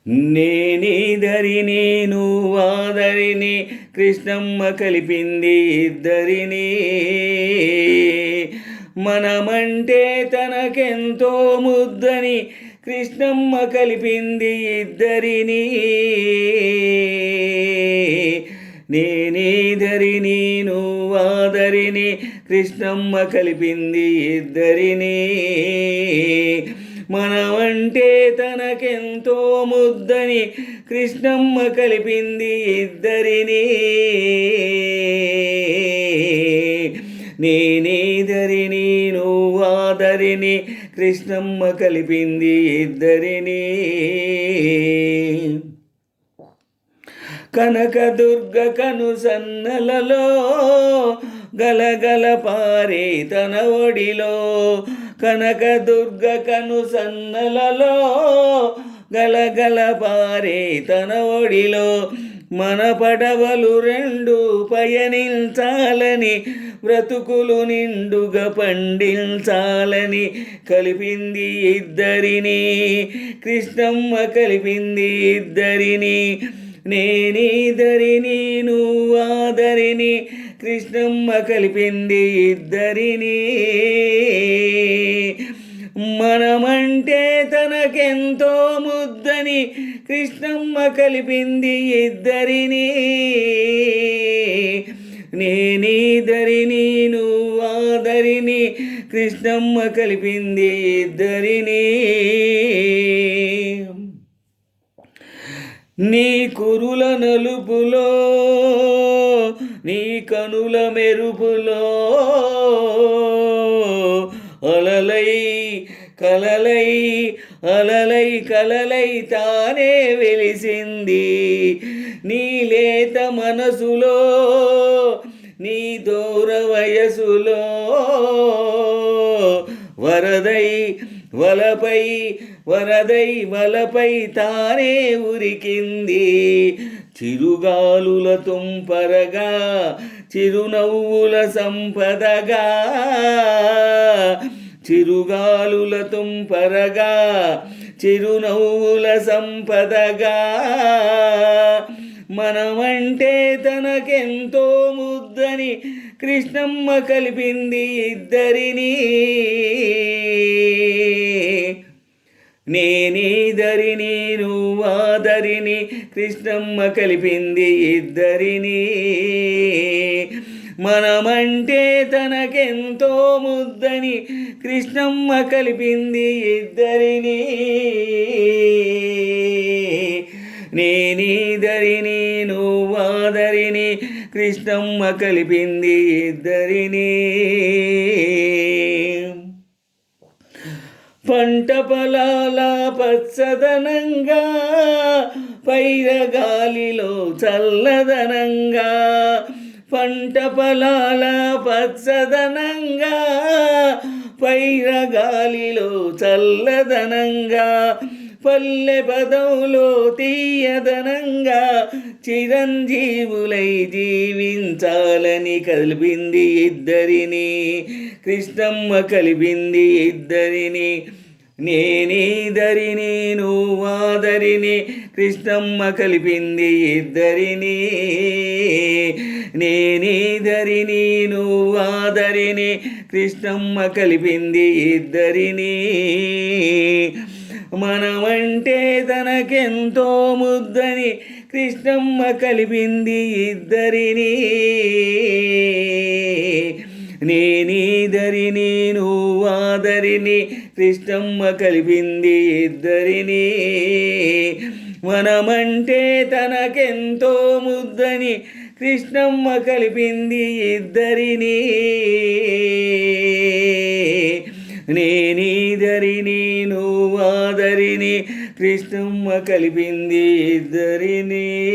నేనీదరిని నువ్వాదరిని కృష్ణమ్మ కలిపింది ఇద్దరిని. మనమంటే తనకెంతో ముద్దని కృష్ణమ్మ కలిపింది ఇద్దరిని. నేనీదరిని నువ్వాదరిని కృష్ణమ్మ కలిపింది ఇద్దరిని. మనమంటే తనకెంతో ముద్దని కృష్ణమ్మ కలిపింది ఇద్దరిని. నేనీదరిని నువ్వాదరిని కృష్ణమ్మ కలిపింది ఇద్దరిని. కనకదుర్గ కనుసన్నలలో గలగల పారే తన ఒడిలో. కనకదుర్గ కనుసన్నలలో గలగల పారే తన ఒడిలో. మన పడవలు రెండు పయనించాలని బ్రతుకులు నిండుగా పండించాలని కలిపింది ఇద్దరిని. కృష్ణమ్మ కలిపింది ఇద్దరిని. నేనీదరిని నువ్వాదరిని కృష్ణమ్మ కలిపింది ఇద్దరిని. మనమంటే తనకెంతో ముద్దని కృష్ణమ్మ కలిపింది ఇద్దరిని. నేనీదరిని నువ్వాదరిని కృష్ణమ్మ కలిపింది ఇద్దరిని. నీ కురుల నలుపులో నీ కనుల మెరుపులో అలలై కలలై అలలై కలలై తానే వెలిసింది. నీ లేత మనసులో నీ దూర వయసులో వరదై వలపై వరదై వలపై తానే ఉరికింది. చిరుగాలుల తుంపరగా చిరునవ్వుల సంపదగా. చిరుగాలుల తుంపరగా చిరునవ్వుల సంపదగా. మనమంటే తనకెంతో ముద్దని కృష్ణమ్మ కలిపింది ఇద్దరిని. నేనీదరిని నువ్వాదరిని కృష్ణమ్మ కలిపింది ఇద్దరిని. మనమంటే తనకెంతో ముద్దని కృష్ణమ్మ కలిపింది ఇద్దరిని. నేనీదరిని నువ్వాదరిని కృష్ణమ్మ కలిపింది ఇద్దరిని. పంట పొలాల పచ్చదనంగా పైరగాలిలో చల్లదనంగా. పంట పొలాల పచ్చదనంగా పైరగాలిలో చల్లదనంగా. పల్లె పదవులో తీయదనంగా చిరంజీవులై జీవించాలని కలిపింది ఇద్దరిని. కృష్ణమ్మ కలిపింది ఇద్దరిని. నేనీదరిని నువ్వాదరిని కృష్ణమ్మ కలిపింది ఇద్దరిని. నేనీదరిని నువ్వాదరిని కృష్ణమ్మ కలిపింది ఇద్దరిని. మనమంటే తనకెంతో ముద్దని కృష్ణమ్మ కలిపింది ఇద్దరిని. నేనీదరిని నువ్వాదరిని కృష్ణమ్మ కలిపింది ఇద్దరిని. మనమంటే తనకెంతో ముద్దని కృష్ణమ్మ కలిపింది ఇద్దరిని. నేనీదరిని నువ్వాదరిని కృష్ణమ్మ కలిపింది ఇద్దరిని.